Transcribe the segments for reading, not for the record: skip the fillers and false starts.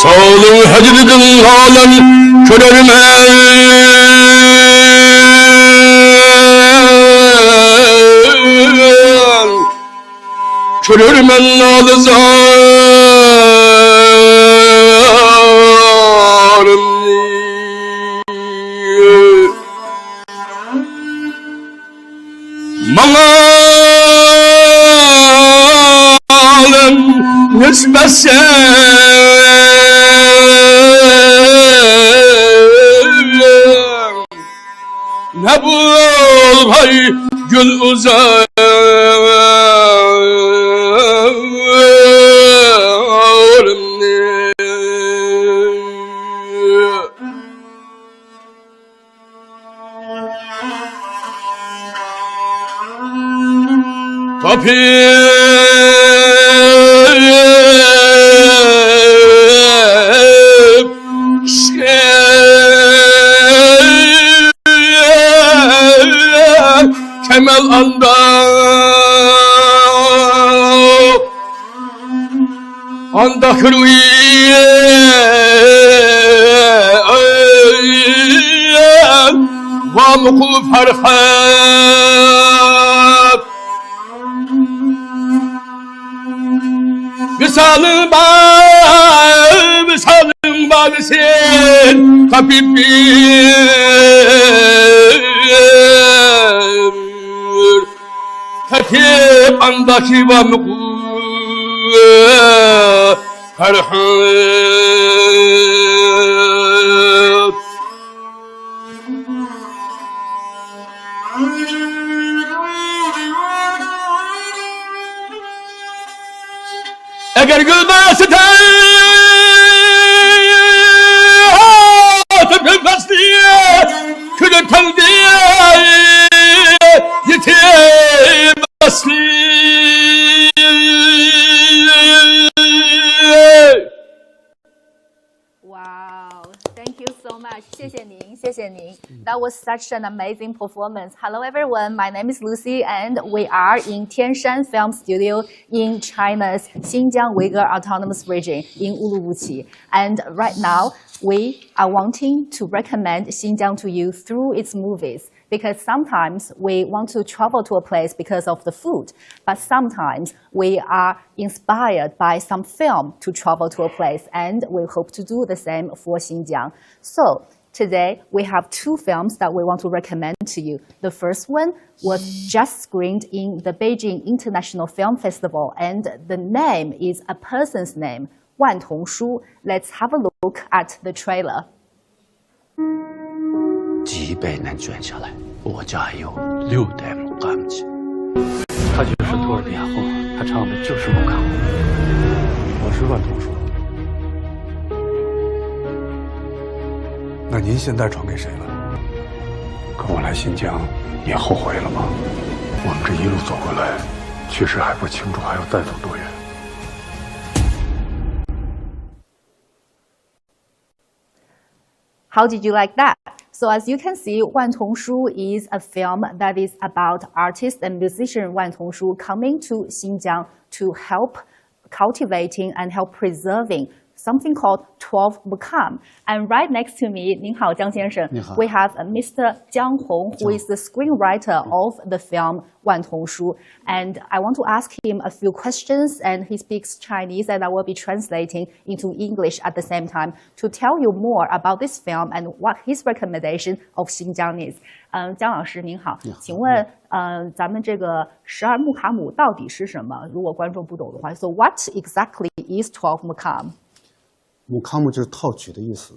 Sağlığı hacıdın alan körürmen alı zarım Mağalın nisbetsen ne bul hay gül uzarım Kemel anda hırviye va mukul farhat misalın sen tabibim Katip andaki va mukul farhat Eğer gülmezse tepemez diye külüten diye yetemez Wow, thank you so much. 谢谢您，谢谢您。That was such an amazing performance. Hello everyone, my name is Lucy and we are in Tianshan Film Studio in China's Xinjiang Uygur Autonomous Region in Uluwuqi. And right now, we are wanting to recommend Xinjiang to you through its movies. Because sometimes we want to travel to a place because of the food, but sometimes we are inspired by some film to travel to a place, and we hope to do the same for Xinjiang. So today we have two films that we want to recommend to you. The first one was just screened in the Beijing International Film Festival, and the name is a person's name, Wan Tongshu. Let's have a look at the trailer. 几百年卷下来，我家还有6代木卡姆旗。他就是托尔比亚后，他唱的就是木卡姆。我是万同叔。那您现在传给谁了？跟我来新疆，你后悔了吗？我们这一路走过来，确实还不清楚还要再走多远。How did you like that? So as you can see, Wan Tongshu is a film that is about artist and musician Wan Tongshu coming to Xinjiang to help cultivating and help preserving something called 12 Makam. And right next to me, 您好, Jiang 先生, we have Mr. Jiang Hong, who is the screenwriter of the film Wan Tongshu. And I want to ask him a few questions, and he speaks Chinese, and I will be translating into English at the same time to tell you more about this film and what his recommendation of Xinjiang is. 姜老师您好，请问咱们这个12木卡姆到底是什么？如果观众不懂的话 ，So what exactly is 12 Makam? 木卡姆就是套曲的意思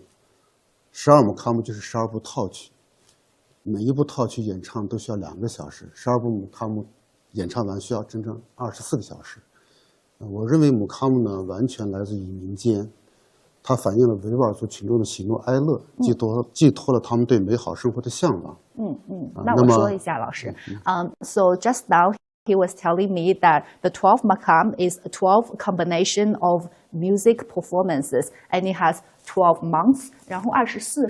，12木卡姆就是12部套曲，每一部套曲演唱都需要2个小时，12部木卡姆演唱完需要整整24个小时。我认为木卡姆呢完全来自于民间，它反映了维吾尔族群众的喜怒哀乐，寄托了他们对美好生活的向往。那我说一下，老师。So just now he was telling me that the 12 Makam is a 12 combination of music performances, and it has 12 months. 然后24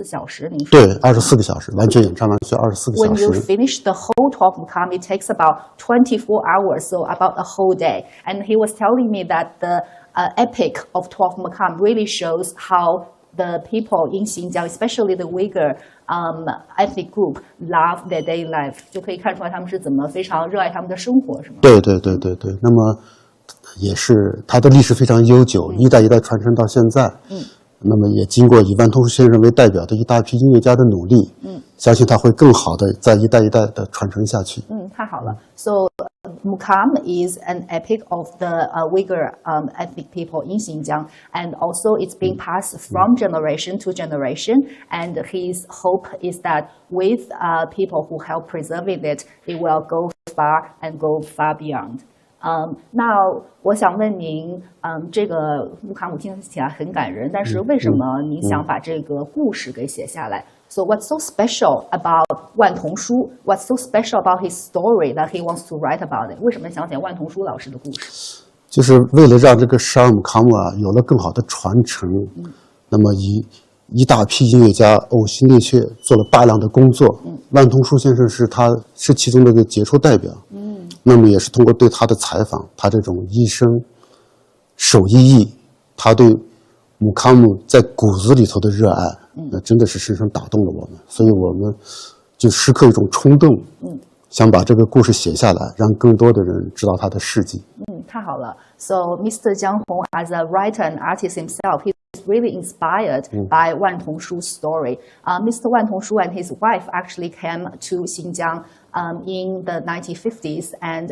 小时，您说对，24个小时，完全演唱完需要24个小时。When you finish the whole 12 Makam, it takes about 24 hours, so about a whole day. And he was telling me that the epic of 12 Makam really shows how the people in Xinjiang, especially the Uygur ethnic group, love their daily life， 就可以看出来他们是怎么非常热爱他们的生活，是吗？对。那么也是它的历史非常悠久，一代一代传承到现在。那么也经过以万通书先生为代表的一大批音乐家的努力，相信它会更好的在一代一代的传承下去。太好了。So Mukam is an epic of the Uyghur ethnic people in Xinjiang, and also it's being passed from generation to generation. And his hope is that with people who help preserving it, it will go far and go far beyond. 那我想问您，这个穆卡姆听起来很感人，但是为什么您想把这个故事给写下来？So what's so special about 万童书 ？What's so special about his story that he wants to write about it？ 为什么想写万童书老师的故事？就是为了让这个12姆卡姆有了更好的传承。那么一大批音乐家呕心沥血做了大量的工作。万童书先生是其中的一个杰出代表。那么也是通过对他的采访，他这种一生手艺艺，他对姆卡姆在骨子里头的热爱，那真的是深深打动了我们，所以我们就时刻有一种冲动，想把这个故事写下来，让更多的人知道他的事迹。太好了。So Mr. Jiang Hong, as a writer and artist himself, he's really inspired by Wan Tongshu's story. Mr. Wan Tongshu and his wife actually came to Xinjiang in the 1950s, and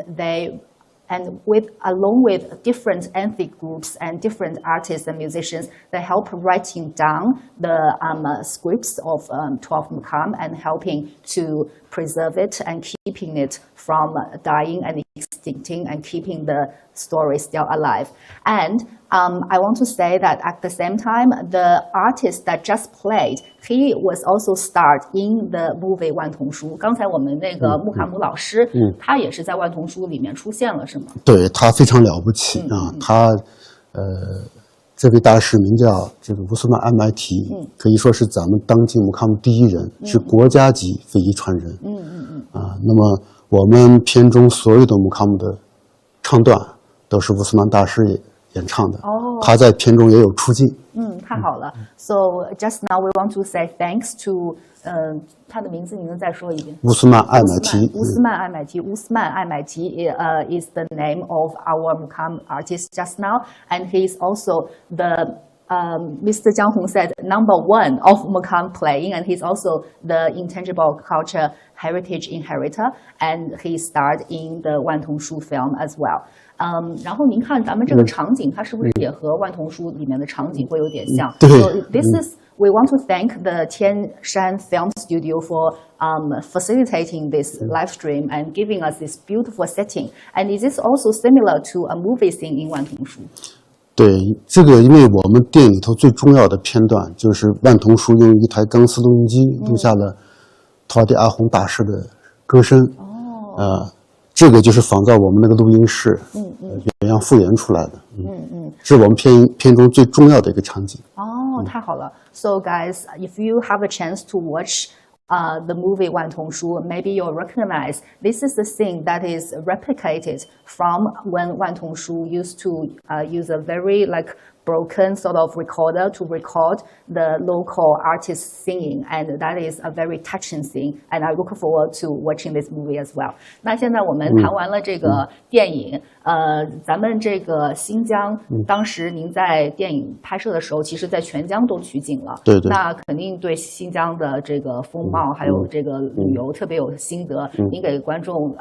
along with different ethnic groups and different artists and musicians, they help writing down the scripts of 12 Makam and helping to preserve it and keeping it from dying and extincting and keeping the story still alive. And I want to say that at the same time, the artist that just played, he was also starred in the movie 万童书。刚才我们那个穆卡姆老师，他也是在万童书里面出现了，是吗？对，他非常了不起他这位大师名叫这个乌斯曼安埋提，可以说是咱们当今姆卡姆第一人，是国家级非遗传人。那么我们片中所有的姆卡姆的唱段都是乌斯曼大师演唱的，他在片中也有出镜。太好了。So just now we want to say thanks to 他的名字你能再说一遍？乌斯曼艾买提。乌斯曼艾买提。乌斯曼艾买提 is the name of our Mukam artist just now, and he is also the Mr. Jiang Hong said #1 of Mukam playing, and he's also the intangible culture heritage inheritor, and he starred in the 万童书 film as well. 然后您看咱们这个场景，它是不是也和万童书里面的场景会有点像？对。So this is we want to thank the Tianshan Film Studio for facilitating this live stream and giving us this beautiful setting. And is this also similar to a movie scene in 万童书？对，这个因为我们电影里头最重要的片段就是万童书用一台钢丝录音机录下了陶迪阿洪大师的歌声。这个就是仿照我们那个录音室原样复原出来的。是我们片中最重要的一个场景。太好了。So guys, if you have a chance to watch the movie 万童书, maybe you'll recognize this is the scene that is replicated from when 万童书 used to use a very broken sort of recorder to record the local artists singing, and that is a very touching scene, and I look forward to watching this movie as well. 那现在我们谈完了这个电影，咱们这个新疆，当时您在电影拍摄的时候，其实在全疆都取景了，对。那肯定对新疆的这个风貌还有这个旅游特别有心得，您给观众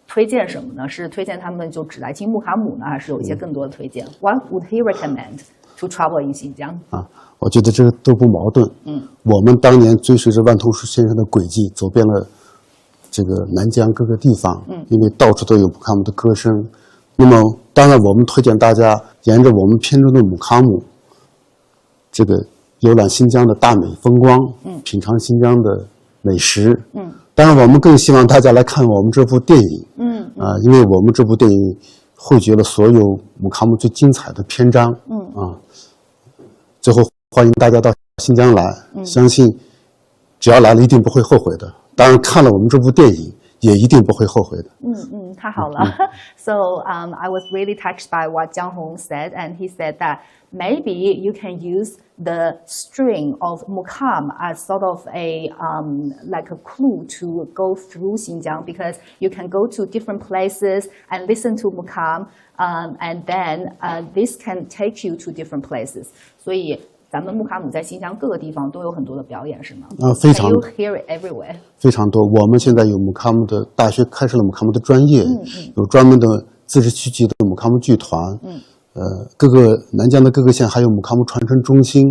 推荐什么呢？是推荐他们就只来听穆卡姆呢，还是有一些更多的推荐？What would he recommend to travel in Xinjiang？我觉得这个都不矛盾。我们当年追随着万童书先生的轨迹，走遍了这个南疆各个地方，因为到处都有穆卡姆的歌声。那么，当然我们推荐大家沿着我们片中的姆卡姆，这个游览新疆的大美风光，品尝新疆的美食。当然，我们更希望大家来看我们这部电影。因为我们这部电影汇聚了所有姆卡姆最精彩的篇章。最后欢迎大家到新疆来，相信只要来了一定不会后悔的。当然，看了我们这部电影，也一定不会后悔的。太好了。So I was really touched by what Jiang Hong said, and he said that maybe you can use the string of Mukam as sort of a like a clue to go through Xinjiang, because you can go to different places and listen to Mukam, and then this can take you to different places. 所以咱们木卡姆在新疆各个地方都有很多的表演，是吗？非常 Can you hear it everywhere? 非常多。我们现在有姆卡姆的大学开设了姆卡姆的专业，有专门的自治区级的姆卡姆剧团，各个南疆的各个县还有姆卡姆传承中心，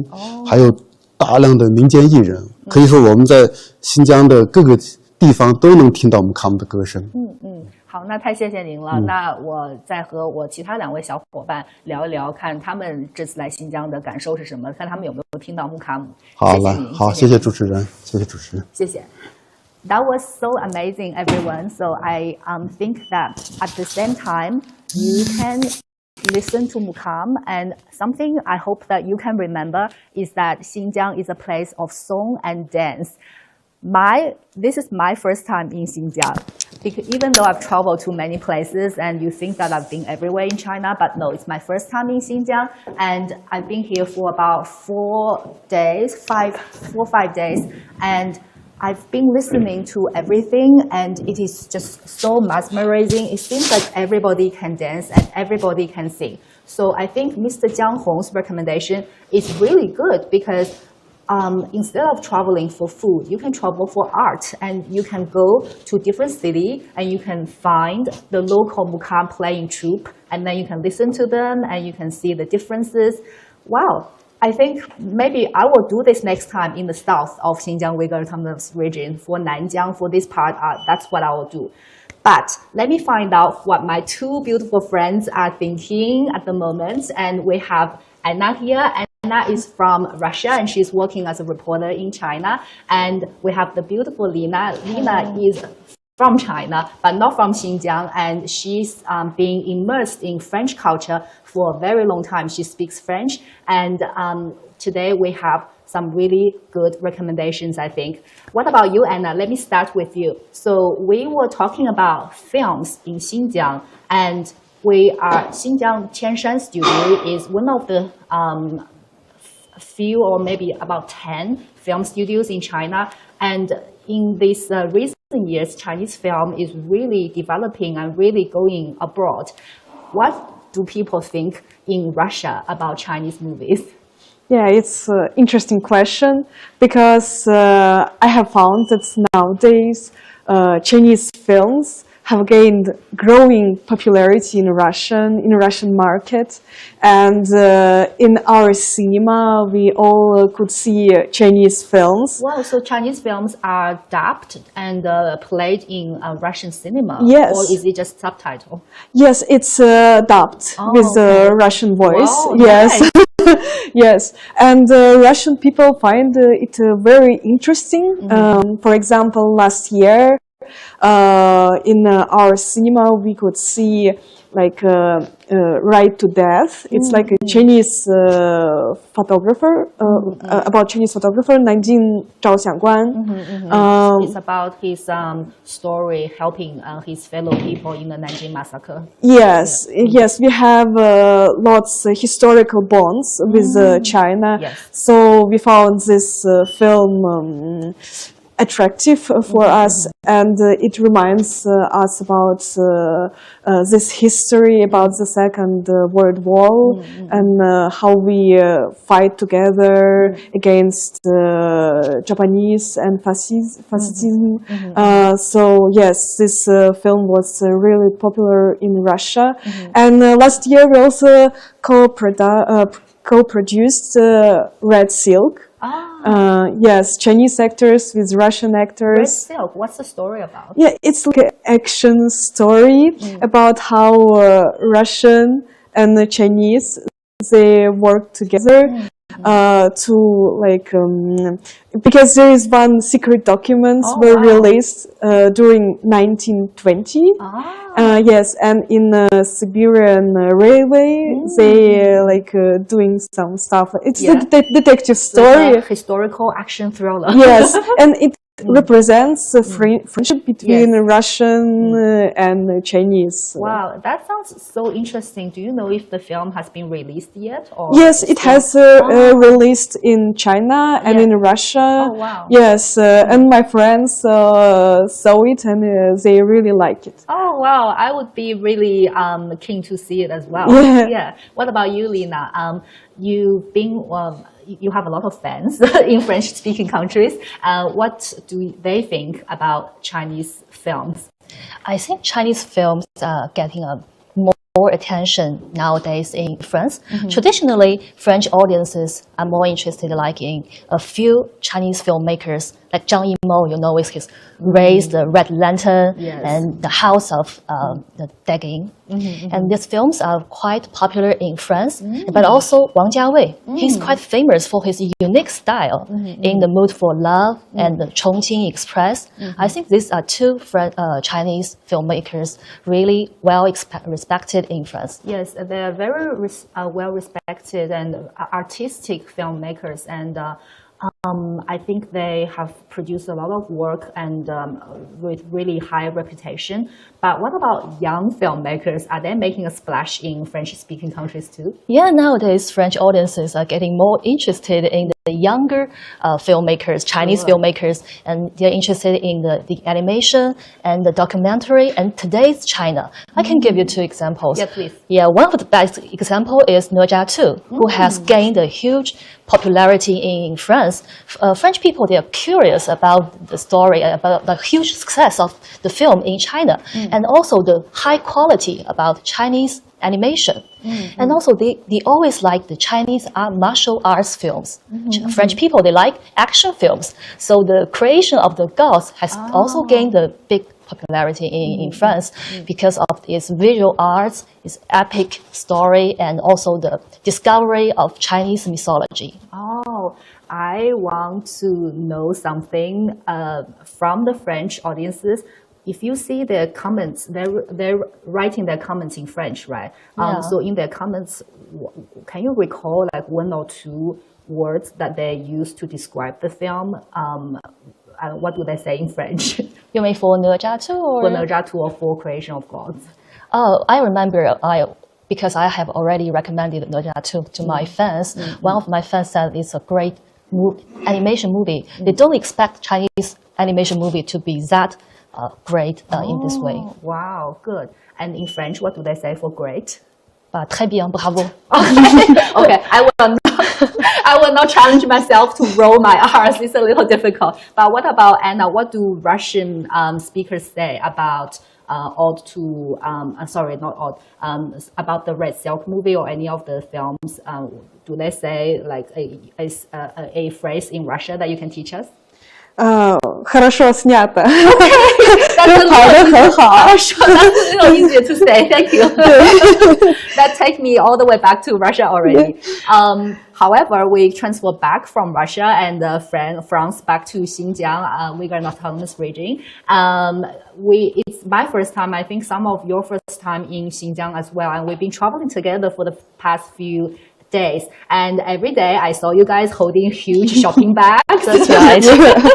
还有大量的民间艺人。可以说我们在新疆的各个地方都能听到姆卡姆的歌声。好，那太谢谢您了。那我再和我其他2位小伙伴聊一聊，看他们这次来新疆的感受是什么，看他们有没有听到木卡姆。好，来，好，谢谢主持人，谢谢主持人，谢谢。That was so amazing, everyone. So I think that at the same time you can listen to Mukam, and something I hope that you can remember is that Xinjiang is a place of song and dance. This is my first time in Xinjiang. Because even though I've traveled to many places and you think that I've been everywhere in China, but no, it's my first time in Xinjiang, and I've been here for about 4 days, 4 or 5 days, and I've been listening to everything, and it is just so mesmerizing. It seems like everybody can dance and everybody can sing. So I think Mr. Jiang Hong's recommendation is really good, because instead of traveling for food, you can travel for art, and you can go to different city and you can find the local Mukam playing troupe, and then you can listen to them and you can see the differences. Wow. I think maybe I will do this next time in the south of Xinjiang Uyghur Autonomous Region for Nanjiang. For this part, that's what I will do. But let me find out what my 2 beautiful friends are thinking at the moment. And we have Anna here. Anna is from Russia, and she's working as a reporter in China. And we have the beautiful Lina. Lina is from China, but not from Xinjiang, and she's being immersed in French culture for a very long time. She speaks French, and today we have some really good recommendations, I think. What about you, Anna? Let me start with you. So we were talking about films in Xinjiang, and Xinjiang Tianshan Studio is one of the few, or maybe about 10 film studios in China. And in these recent years, Chinese film is really developing and really going abroad. What do people think in Russia about Chinese movies? Yeah, it's an interesting question, because I have found that nowadays Chinese films have gained growing popularity in Russian market, and in our cinema we all could see Chinese films. Wow, so Chinese films are dubbed and played in Russian cinema? Yes. Or is it just subtitle? Yes, it's dubbed with the Russian voice. Wow, yes. nice. Yes, and Russian people find it very interesting. For example, last year in our cinema we could see like Right to Death. It's like a Chinese photographer, about Chinese photographer, Nanjing Zhao Xiangguan. It's about his story helping his fellow people in the Nanjing massacre. Yes, yes, we have lots of historical bonds with China. Yes. So we found this film attractive for us, and it reminds us about this history, about the Second World War, and how we fight together against Japanese and fascism. So yes, this film was really popular in Russia, and last year we also co-produced Red Silk. Yes, Chinese actors with Russian actors. Red Silk, what's the story about? Yeah, it's like an action story about how Russian and the Chinese, they work together to like because there is one secret documents were released during 1920. Yes, and in the Siberian railway, they like doing some stuff. It's a detective story. It's a historical action thriller. Yes, and it represents the friendship between Russian and Chinese. Wow, that sounds so interesting. Do you know if the film has been released yet? Or Yes, it has released in China and in Russia. Oh, wow. Yes, and my friends saw it and they really like it. Oh, wow. I would be really keen to see it as well. Yeah. What about you, Lina? You've been, you have a lot of fans in French-speaking countries. What do they think about Chinese films? I think Chinese films are getting a more attention nowadays in France. Traditionally, French audiences are more interested in a few Chinese filmmakers like Zhang Yimou, you know, with his Raise the Red Lantern and The House of the Dagging. And these films are quite popular in France, but also Wang Jiawei. He's quite famous for his unique style in The Mood for Love and The Chongqing Express. I think these are two Chinese filmmakers really well respected in France. Yes, they are very well respected and artistic filmmakers, and I think they have produced a lot of work and with really high reputation. But what about young filmmakers? Are they making a splash in French-speaking countries too? Yeah, nowadays French audiences are getting more interested in the younger filmmakers, Chinese filmmakers, and they're interested in the animation and the documentary and today's China. I can give you two examples. Yeah, please. Yeah, one of the best example is Ne Zha 2, who has gained a huge popularity in France. French people, they are curious about the story, about the huge success of the film in China, and also the high quality about Chinese animation. And also they always like the Chinese martial arts films. French people, they like action films. So the creation of the gods has also gained a big popularity in France because of its visual arts, its epic story, and also the discovery of Chinese mythology. Oh, I want to know something from the French audiences. If you see their comments, they're writing their comments in French, right? So in their comments, can you recall like one or two words that they use to describe the film? What do they say in French? You mean for Ne Zha 2 or? For Ne Zha 2 or for Creation of Gods? Oh, I remember because I have already recommended Ne Zha 2 to my fans. One of my fans said it's a great animation movie. They don't expect Chinese animation movie to be that great in this way. Wow, good. And in French, what do they say for great? Très bien, bravo. Okay, I will not challenge myself to roll my R's. It's a little difficult. But what about Anna? What do Russian speakers say about Odd to, sorry, not Odd, about the Red Silk movie or any of the films? Do they say like a phrase in Russia that you can teach us? Хорошо снято. That's a little easier to say. Thank you. That takes me all the way back to Russia already. However, we transfer back from Russia and France back to Xinjiang, Uyghur Autonomous Region. It's my first time. I think some of your first time in Xinjiang as well. And we've been traveling together for the past few days, and every day I saw you guys holding huge shopping bags. That's right.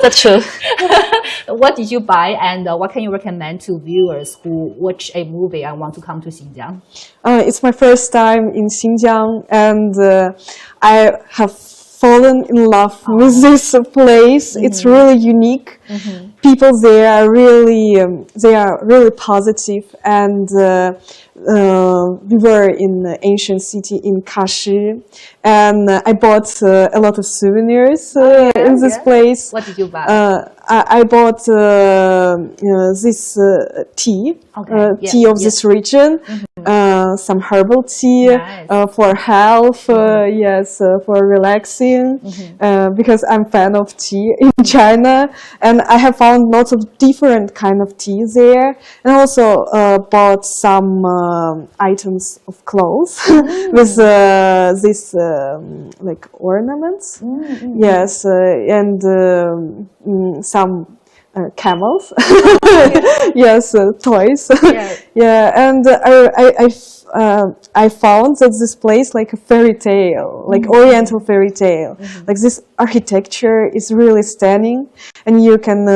That's true. What did you buy, and what can you recommend to viewers who watch a movie and want to come to Xinjiang? It's my first time in Xinjiang, and I have fallen in love with this place. It's really unique. People there are really positive, and we were in the ancient city in Kashi, and I bought a lot of souvenirs in this place. What did you buy? I bought this tea, tea of this region, some herbal tea for health, for relaxing, because I'm a fan of tea in China, and I have found lots of different kind of tea there, and also bought some items of clothes with this like ornaments, and some camels, yes, toys, and I found that this place like a fairy tale, like Oriental fairy tale. Like this architecture is really stunning, and you can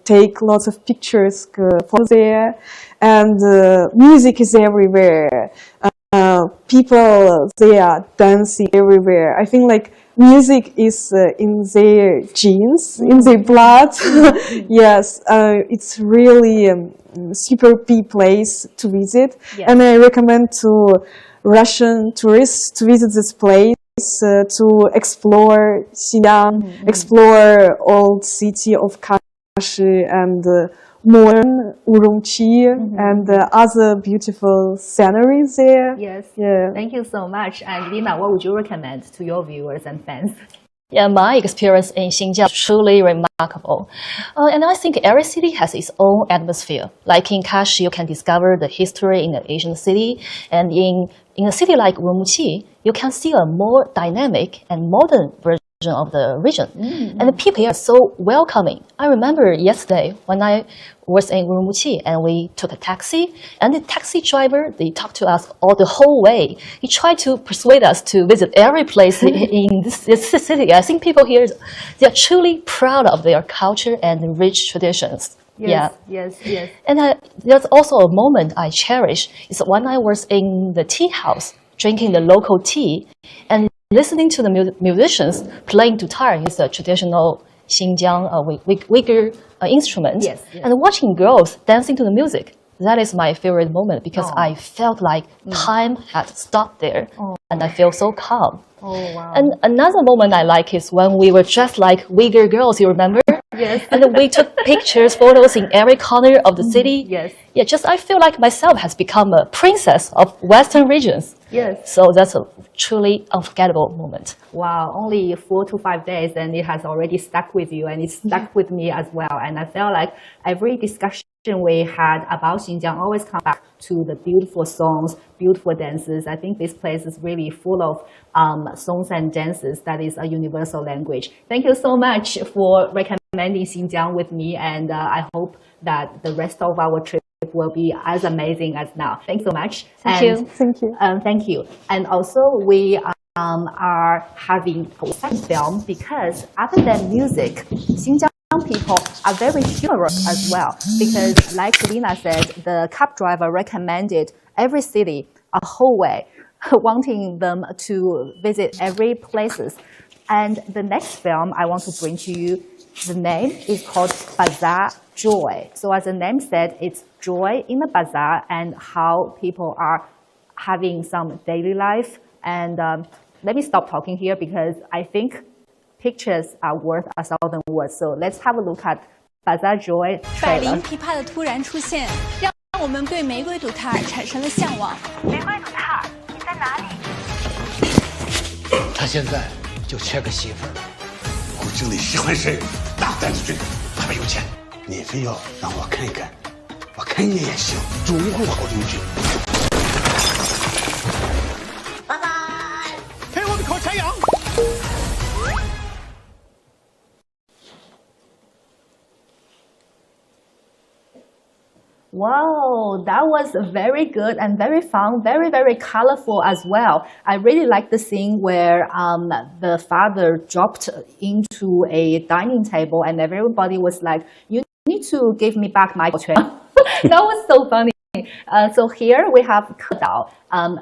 take lots of pictures from there, and music is everywhere. People, they are dancing everywhere. I think like music is in their genes, in their blood. Yes, it's really super place to visit, and I recommend to Russian tourists to visit this place to explore Xinjiang, explore old city of Kashi and modern Urumqi and other beautiful sceneries there. Yes. Yeah. Thank you so much. And Lina, what would you recommend to your viewers and fans? Yeah, my experience in Xinjiang is truly remarkable. And I think every city has its own atmosphere. Like in Kashi, you can discover the history in an Asian city. And in a city like Urumqi, you can see a more dynamic and modern version of the region. And the people here are so welcoming. I remember yesterday when I was in Urumqi and we took a taxi, and the taxi driver, they talked to us all the whole way. He tried to persuade us to visit every place in this city. I think people here, they are truly proud of their culture and rich traditions. Yes. And there's also a moment I cherish. It's when I was in the tea house, drinking the local tea, and listening to the musicians playing guitar. It's a traditional Xinjiang Uygur instrument. Yes. And watching girls dancing to the music. That is my favorite moment because I felt like time had stopped there, and I feel so calm. Oh, wow. And another moment I like is when we were dressed like Uyghur girls, you remember? Yes. And then we took pictures, photos in every corner of the city. Yes. Yeah, just I feel like myself has become a princess of Western regions. Yes. So that's a truly unforgettable moment. Wow, only 4 to 5 days and it has already stuck with you, and it's stuck with me as well. And I felt like every discussion we had about Xinjiang always come back to the beautiful songs, beautiful dances. I think this place is really full of songs and dances that is a universal language. Thank you so much for recommending Xinjiang with me, and I hope that the rest of our trip will be as amazing as now. Thanks so much. Thank you. Thank you. Thank you. And also we are having a second film because other than music, Xinjiang people are very humorous as well. Because like Lina said, the cab driver recommended every city a whole way, wanting them to visit every places. And the next film I want to bring to you, the name is called Bazaar Joy. So as the name said, it's joy in the bazaar and how people are having some daily life. And let me stop talking here because I think pictures are worth 1,000 words. So let's have a look at Bazaar Joy 百灵 trailer. 琵琶的突然出现，让我们对玫瑰赌塔产生了向往。玫瑰赌塔，你在哪里？他现在就缺个媳妇儿。骨子里喜欢谁，大胆的追，爸爸有钱。你非要让我看一看，我看你也行，总会好东西。拜拜，陪我们烤全羊。Wow, that was very good and very fun, very, very colorful as well. I really like the scene where the father dropped into a dining table and everybody was like, you need to give me back my Chuan. That was so funny. So here we have Ke Dao,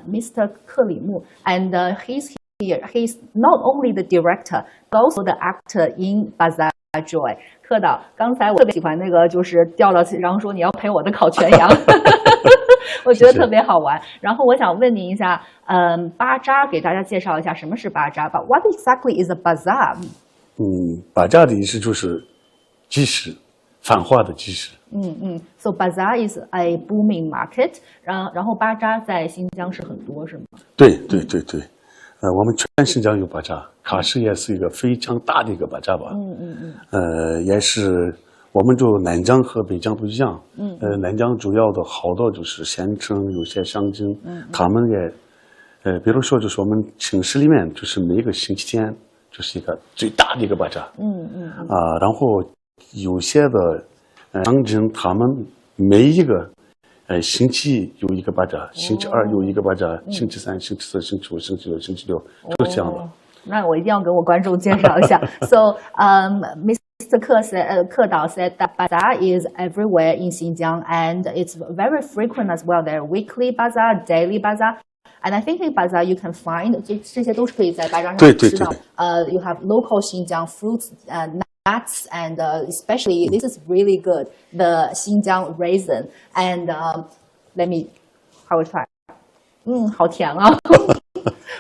Mr. Ke Limu, and he's here. He's not only the director, but also the actor in Bazaar Joy. 柯导，刚才我特别喜欢那个，就是掉了，然后说你要陪我的烤全羊，我觉得特别好玩。然后我想问您一下，巴扎给大家介绍一下什么是巴扎吧 ？What exactly is a bazaar？ 巴扎的意思就是集市，繁华的集市。So bazaar is a booming market。然后巴扎在新疆是很多，是吗？对。我们全新疆有巴扎，喀什也是一个非常大的一个巴扎吧。也是我们就南疆和北疆不一样。南疆主要的好多就是县城，有些乡镇，他们也，比如说就是我们城市里面，就是每个星期天就是一个最大的一个巴扎。然后有些的乡镇，他们每一个星期一有一个巴扎，星期二有一个巴扎，星期三、星期四、星期五、星期六、星期六，就是这样的。那我一定要给我观众介绍一下。So, Mr. Ke Dao said that bazaar is everywhere in Xinjiang, and it's very frequent as well. There are weekly bazaar, daily bazaar, and I think in bazaar you can find 这些都是可以在巴扎上吃到。You have local Xinjiang fruits, nuts, and especially this is really good, the Xinjiang raisin. And let me have a try. 好甜啊！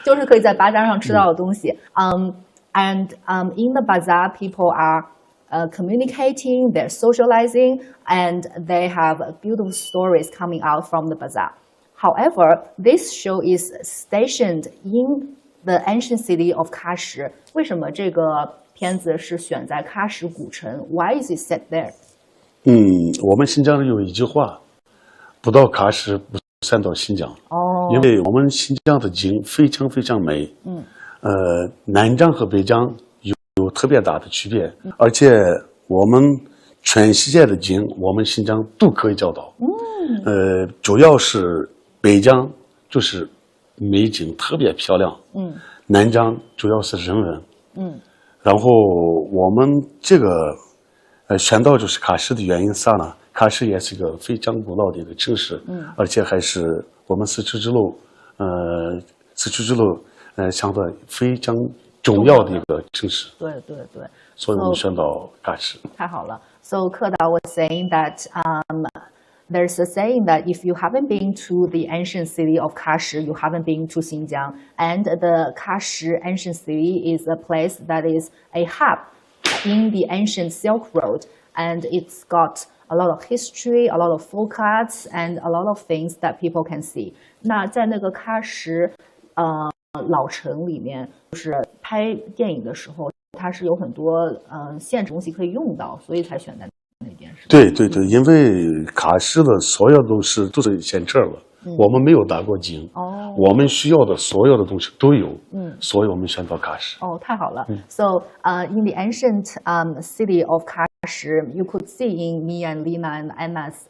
就是可以在巴扎上吃到的东西。And in the bazaar, people are communicating, they're socializing, and they have beautiful stories coming out from the bazaar. However, this show is stationed in the ancient city of 喀什。为什么这个片子是选在喀什古城 ？Why is it set there? 我们新疆人有一句话，不到喀什不算到新疆。因为我们新疆的景非常非常美。南疆和北疆有特别大的区别，而且我们全世界的景，我们新疆都可以找到。主要是北疆就是美景特别漂亮。南疆主要是人文。然后我们这个选到就是喀什的原因啥呢？喀什也是一个非常古老的一个城市，而且还是我们丝绸之路相对非常重要的一个城市。对，所以我们选到喀什。太好了。So Ke Dao was saying that there's a saying that if you haven't been to the ancient city of Kashi, you haven't been to Xinjiang. And the Kashi ancient city is a place that is a hub in the ancient Silk Road. And it's got a lot of history, a lot of folk arts, and a lot of things that people can see. 那在那个喀什老城里面，就是拍电影的时候，它是有很多现成东西可以用到，所以才选在那边。对，因为喀什的所有都是现成的，我们没有打过景，我们需要的所有的东西都有，所以我们选到喀什。太好了。So in the ancient city of Kashi, you could see in me and Lina and Anna's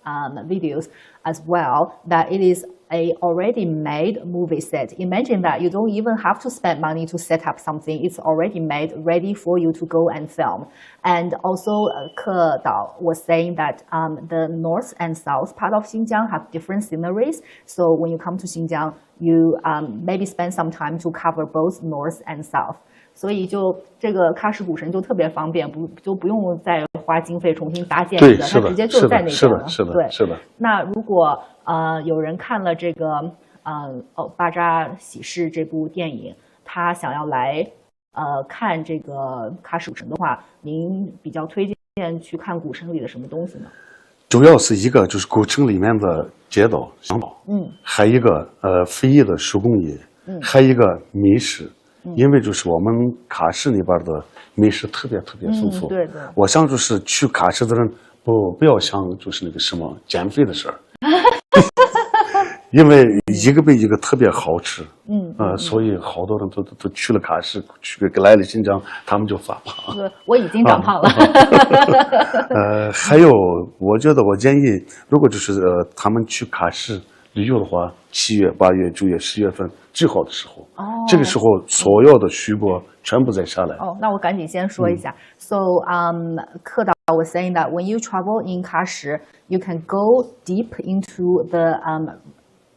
videos as well that it is a already made movie set. Imagine that you don't even have to spend money to set up something. It's already made, ready for you to go and film. And also, Ke Dao was saying that the north and south part of Xinjiang have different sceneries. So when you come to Xinjiang, you maybe spend some time to cover both north and south. 所以就这个喀什古城就特别方便，不用再花经费重新搭建一个，它直接就在那边了。是的。那如果有人看了这个巴扎喜事这部电影，他想要来看这个喀什古城的话，您比较推荐去看古城里的什么东西呢？主要是一个就是古城里面的街道、商道，还有一个非遗的手工业，还有一个美食。因为就是我们喀什那边的美食特别丰富。对。我想就是去喀什的人不要想就是那个什么减肥的事儿，因为一个比一个特别好吃。所以好多人都去了喀什，来了新疆，他们就发胖。我已经长胖了。还有，我觉得我建议，如果就是他们去喀什旅游的话，7月、8月、9月、10月份最好的时候。这个时候所有的水果全部再下来。那我赶紧先说一下。So, Ke Dao was saying that when you travel in Kashi, you can go deep into the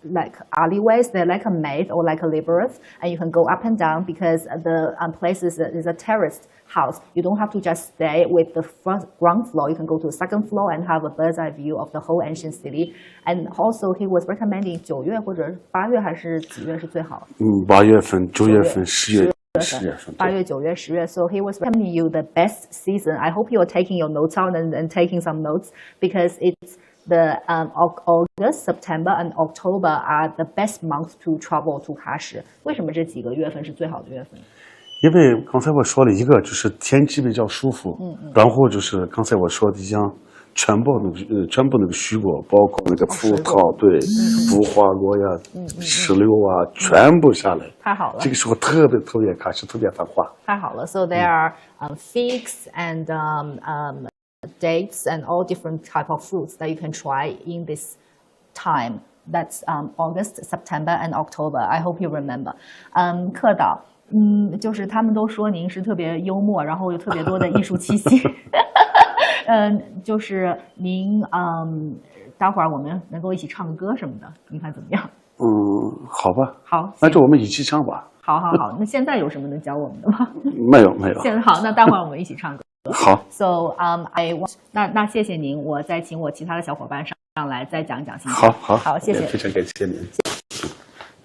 like alleyways. They're like a maze or like a labyrinth, and you can go up and down because the place is a terraced house. You don't have to just stay with the ground floor. You can go to the second floor and have a bird's eye view of the whole ancient city. And also, he was recommending 9月或者8月还是几月是最好？8月份、9月份、10月份。8月、9月、10月。So he was recommending you the best season. I hope you are taking your notes out and taking some notes because it's the August, September, and October are the best months to travel to Kashi. 为什么这几个月份是最好的月份？因为刚才我说了一个，就是天气比较舒服，然后就是刚才我说的像全部那个水果，包括那个葡萄，对，无花果呀、石榴啊，全部下来。太好了！这个时候特别喀什特别繁华。太好了 ！So there are figs and dates and all different type of fruits that you can try in this time. That's August, September, and October. I hope you remember. 客导，就是他们都说您是特别幽默，然后有特别多的艺术气息。就是您待会儿我们能够一起唱个歌什么的，你看怎么样？好吧。好，那就我们一起唱吧。好。那现在有什么能教我们的吗？没有。现在好，那待会儿我们一起唱歌。好。So I want 那谢谢您，我再请我其他的小伙伴上来再讲一讲。好，谢谢。非常感谢您。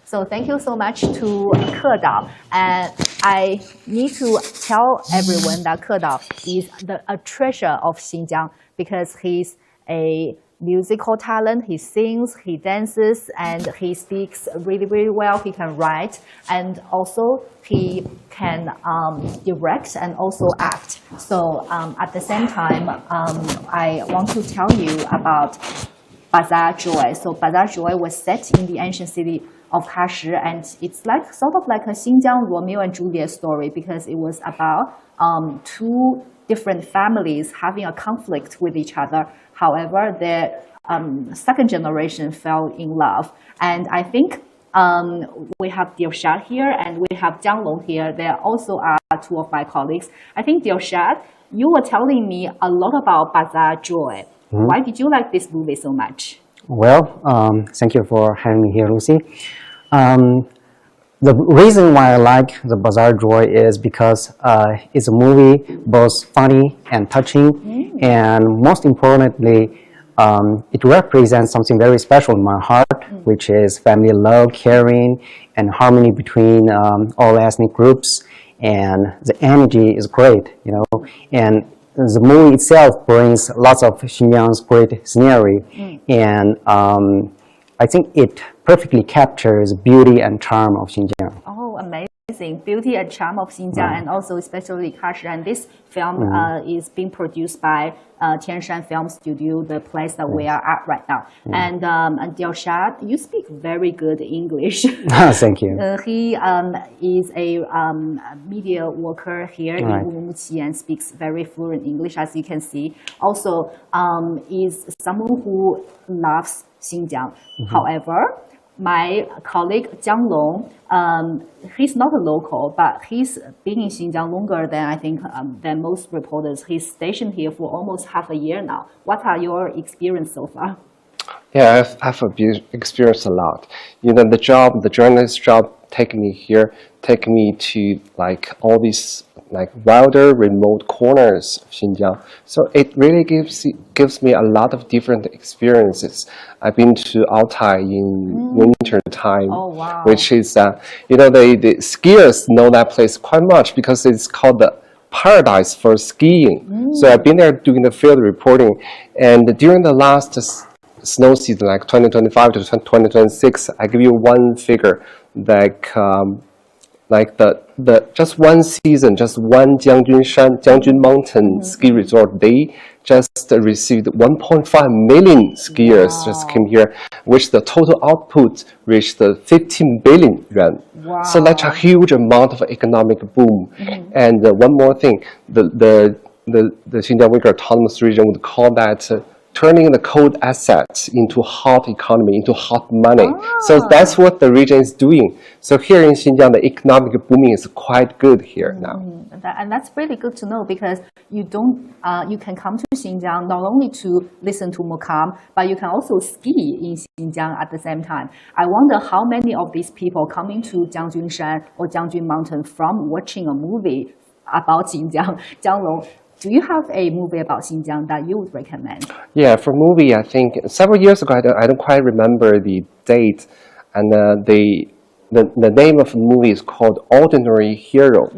So thank you so much to 客导 and I need to tell everyone that 客导 is a treasure of Xinjiang because he's a musical talent, he sings, he dances, and he speaks really well. He can write, and also he can direct and also act. So at the same time, I want to tell you about Bazaar Joy. So Bazaar Joy was set in the ancient city of Kashi, and it's like sort of like a Xinjiang Romeo and Juliet story because it was about two different families having a conflict with each other. However, their second generation fell in love. And I think we have Tianshan here and we have Jiang Long here. There also are two of my colleagues. I think Tianshan, you were telling me a lot about Bazaar Joy. Why did you like this movie so much? Well, thank you for having me here, Lucy. The reason why I like The Bazaar Joy is because it's a movie both funny and touching, and most importantly, it represents something very special in my heart, which is family love, caring, and harmony between all ethnic groups, and the energy is great, you know, and the movie itself brings lots of Xinjiang's great scenery, and I think it perfectly captures beauty and charm of Xinjiang. Oh, amazing. Beauty and charm of Xinjiang, and also especially Kashi. And this film is being produced by Tianshan Film Studio, the place that we are at right now. And Tianshan, you speak very good English. Thank you. He is a media worker here in Urumqi and speaks very fluent English, as you can see. Also, is someone who loves Xinjiang. However, my colleague Jiang Long, he's not a local, but he's been in Xinjiang longer than I think than most reporters. He's stationed here for almost half a year now. What are your experience so far? Yeah, I've experienced a lot. You know, the journalist job, take me to like all these like wilder, remote corners of Xinjiang. So it really gives me a lot of different experiences. I've been to Altai in winter time, which is you know, the skiers know that place quite much because it's called the paradise for skiing. So I've been there doing the field reporting, and during the last snow season, like 2025 to 2026, I give you one figure, like the just one season, just one Jiangjun Mountain ski resort, they just received 1.5 million skiers just came here, which the total output reached 15 billion yuan. So that's a huge amount of economic boom. And one more thing, the Xinjiang Uyghur Autonomous Region would call that turning the cold assets into hot economy, into hot money. So that's what the region is doing. So here in Xinjiang, the economic booming is quite good here now. And that's really good to know because you can come to Xinjiang not only to listen to Mukam, but you can also ski in Xinjiang at the same time. I wonder how many of these people coming to Jiangjunshan or Jiangjun Mountain from watching a movie about Xinjiang. Jiang Long, do you have a movie about Xinjiang that you would recommend? Yeah, for movie, I think several years ago, I don't quite remember the date, and the name of the movie is called Ordinary Hero.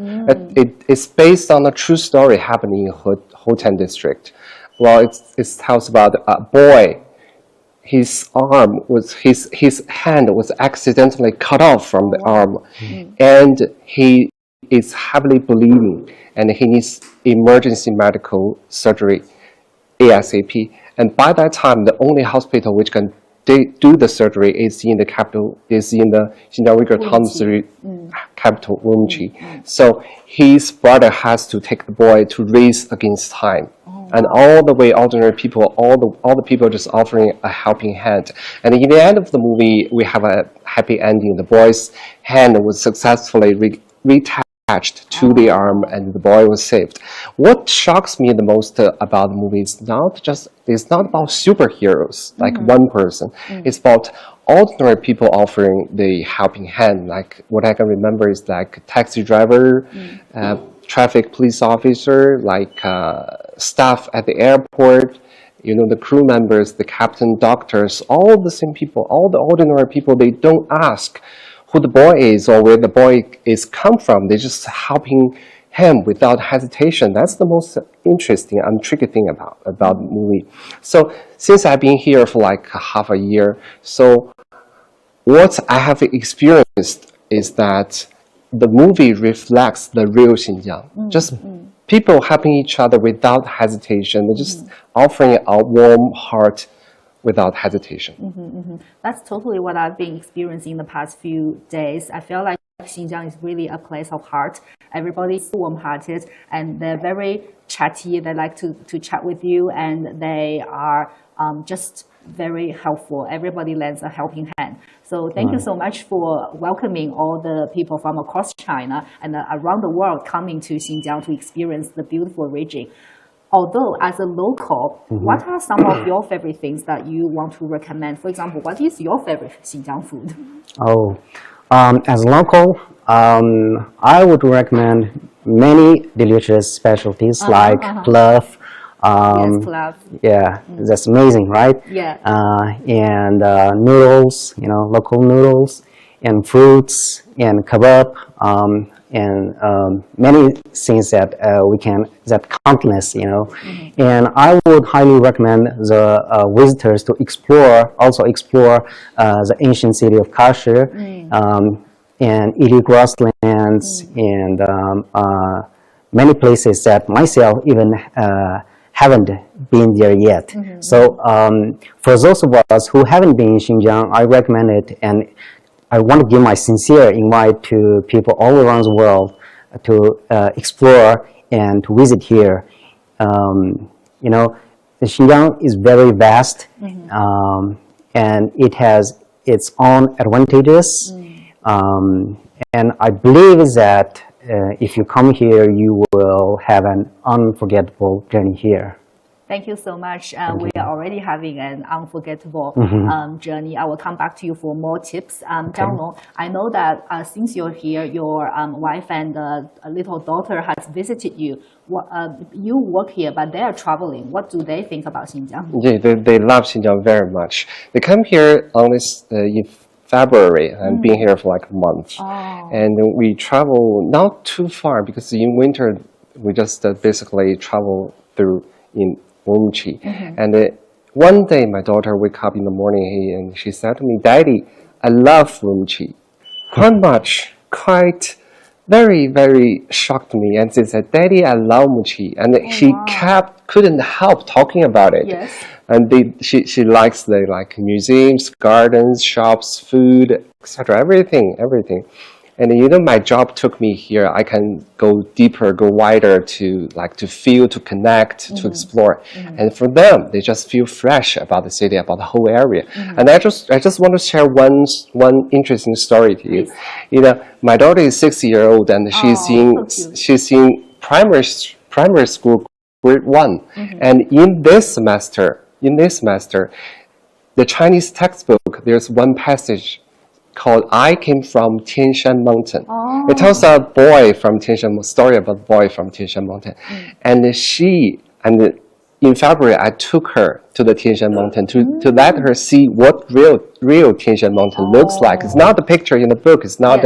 It's based on a true story happening in Hotan district. Well, it tells about a boy. His hand was accidentally cut off from the arm, and he is heavily bleeding, and he needs emergency medical surgery ASAP. And by that time, the only hospital which can they do the surgery is in the capital, is in the Xinjiang Uyghur Autonomous capital, Urumqi. So his brother has to take the boy to race against time. And all the way, ordinary people, all the people just offering a helping hand. And in the end of the movie, we have a happy ending. The boy's hand was successfully reattached to the arm, and the boy was saved. What shocks me the most about the movie is it's not about superheroes, like one person. It's about ordinary people offering the helping hand. Like what I can remember is like taxi driver, traffic police officer, like staff at the airport, you know, the crew members, the captain, doctors, all the same people, all the ordinary people. They don't ask who the boy is or where the boy is come from. They're just helping him without hesitation. That's the most interesting, intriguing thing about the movie. So since I've been here for like half a year, so what I have experienced is that the movie reflects the real Xinjiang. Just people helping each other without hesitation. They're just offering a warm heart without hesitation. That's totally what I've been experiencing the past few days. I feel like Xinjiang is really a place of heart. Everybody's warm-hearted and they're very chatty. They like to chat with you, and they are just very helpful. Everybody lends a helping hand. So thank you so much for welcoming all the people from across China and around the world coming to Xinjiang to experience the beautiful region. Although, as a local, what are some of your favorite things that you want to recommend? For example, what is your favorite Xinjiang food? Oh, as a local, I would recommend many delicious specialties like plov. Yes, plov. Yeah, that's amazing, right? Yeah. And noodles, you know, local noodles, and fruits, and kebab, and many things that that countless, you know. And I would highly recommend the visitors to also explore the ancient city of Kashi, and Ili grasslands, and many places that myself even haven't been there yet. So for those of us who haven't been in Xinjiang, I recommend it, and I want to give my sincere invite to people all around the world to explore and to visit here. You know, the Xinjiang is very vast, and it has its own advantages. And I believe that if you come here, you will have an unforgettable journey here. Thank you so much. We are already having an unforgettable journey. I will come back to you for more tips. Zhang Long, I know that since you're here, your wife and little daughter has visited you. You work here, but they are traveling. What do they think about Xinjiang? Yeah, they love Xinjiang very much. They come here only in February and been here for like a month. And we travel not too far because in winter we just basically travel through in Urumqi. And one day my daughter wake up in the morning and she said to me, "Daddy, I love Urumqi." Quite very, very shocked me. And she said, "Daddy, I love Urumqi." And she couldn't help talking about it. Yes. And she likes the museums, gardens, shops, food, etc. Everything. And you know, my job took me here. I can go deeper, go wider to feel, to connect, to explore. And for them, they just feel fresh about the city, about the whole area. And I just want to share one interesting story to you. You know, my daughter is 6-year-old and she's in primary school, grade 1. And in this semester, the Chinese textbook, there's one passage called "I Came from Tianshan Mountain." It tells a boy from Tianshan, story about a boy from Tianshan Mountain. And in February, I took her to the Tianshan Mountain to let her see what real Tianshan Mountain looks like. It's not the picture in the book. It's not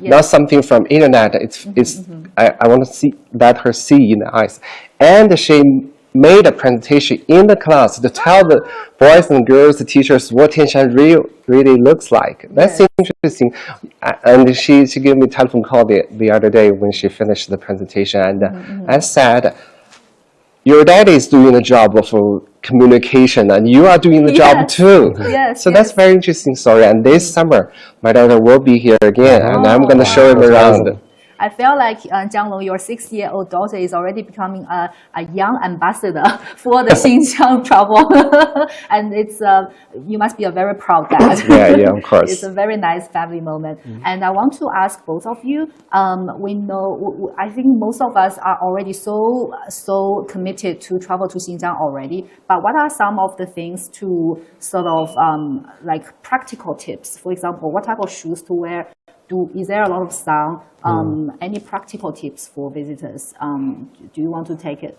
not something from internet. I want to let her see in the eyes. And she made a presentation in the class to tell the boys and girls, the teachers, what Tianshan really looks like. That's interesting. And she gave me a telephone call the other day when she finished the presentation. And I said, your dad is doing the job of communication, and you are doing the job too. Yes. So that's very interesting story. And this summer, my daughter will be here again, and I'm going to show him around. I feel like Jianglong, your 6-year-old daughter is already becoming a young ambassador for the Xinjiang travel, and it's you must be a very proud dad. Yeah, of course. It's a very nice family moment. And I want to ask both of you. We know, I think most of us are already so committed to travel to Xinjiang already. But what are some of the things to sort of like practical tips? For example, what type of shoes to wear? Is there a lot of sun? Any practical tips for visitors? Do you want to take it?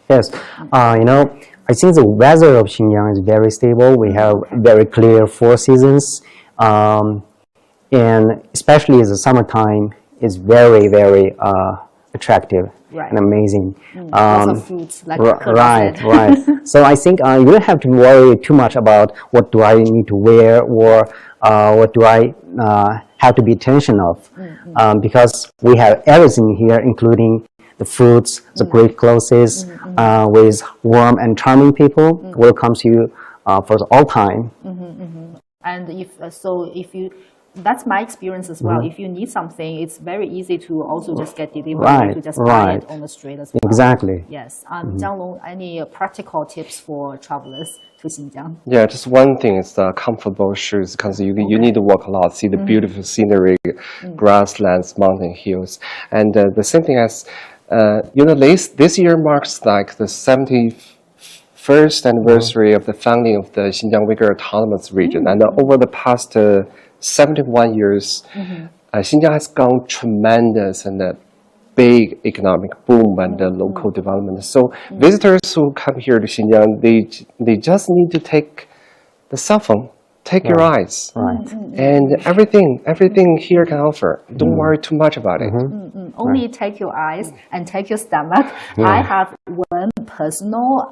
Yes, you know, I think the weather of Xinjiang is very stable. We have very clear 4 seasons, and especially in the summertime, it's very, very attractive and amazing. Lots of fruits, like right. So I think you don't have to worry too much about what do I need to wear or what do I have to be attention of, because we have everything here, including the foods, the great clothes, with warm and charming people welcomes you for all time. And if you, that's my experience as well. If you need something, it's very easy to also just get delivered, to just buy it on the street as well. Exactly. Yes. Jianglong, any practical tips for travelers to Xinjiang? Yeah, just one thing is the comfortable shoes, because you need to walk a lot, see the beautiful scenery, grasslands, mountain hills. And the same thing as, you know, this year marks like the 71st anniversary of the founding of the Xinjiang Uyghur Autonomous Region. And over the past 71 years, Xinjiang has gone tremendous and big economic boom and local development. So visitors who come here to Xinjiang, they just need to take the cell phone, take your eyes, and everything here can offer. Don't worry too much about it. Only take your eyes and take your stomach. I have one personal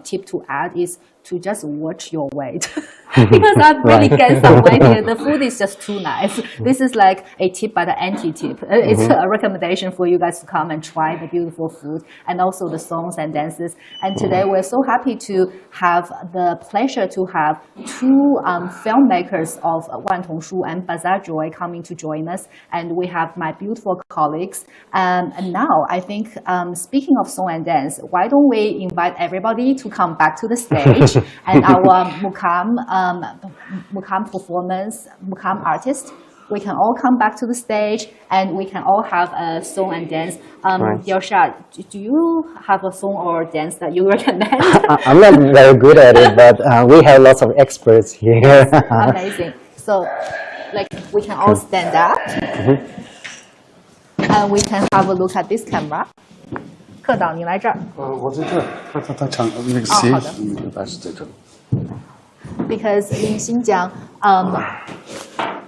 tip to add is to just watch your weight. Because I've really gained some weight here. The food is just too nice. This is like a tip but an anti-tip. It's a recommendation for you guys to come and try the beautiful food and also the songs and dances. And today we're so happy to have the pleasure to have 2 filmmakers of Wan Tongshu and Bazaar Joy coming to join us. And we have my beautiful colleagues. And now I think, speaking of song and dance, why don't we invite everybody to come back to the stage and our Mukam performance, Mukam artist. We can all come back to the stage and we can all have a song and dance. Tianshan, do you have a song or dance that you recommend? I'm not very good at it, but we have lots of experts here. Amazing. So, like, we can all stand up and we can have a look at this camera. 课长，你来这儿。我在这儿，他唱那个谁，他是在这儿。Because in Xinjiang,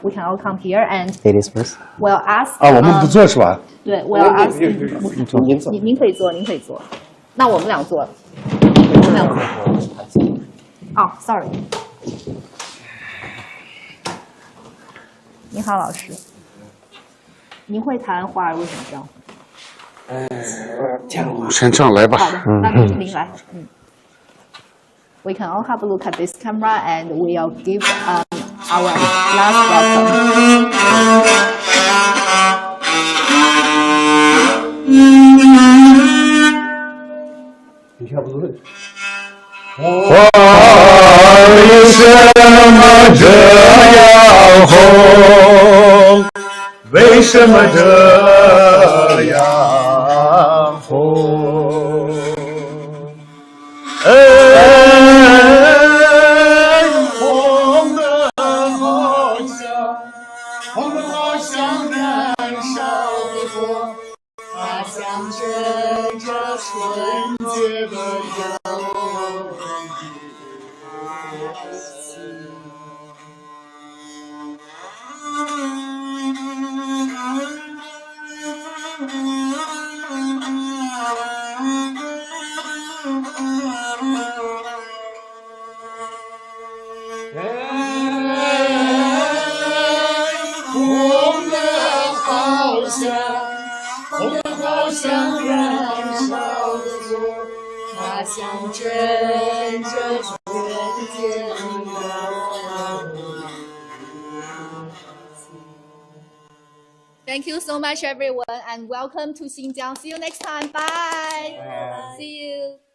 we can all come here and Ladies first. we'll ask. 我们不做是吧？对 ，we'll ask. 您可以坐，您可以坐。那我们俩坐。我们俩坐。sorry。你好，老师。您会弹华尔为什么这样？先这样来吧。好的，那您来。We can all have a look at this camera and we'll give our last welcome. 你跳不对。花为什么这样红？为什么这样红？红的好像燃烧的火，它象征着纯洁的友谊。红的好像燃烧的火，顺着春天的 Thank you so much, everyone, and welcome to Xinjiang. See you next time. Bye. See you.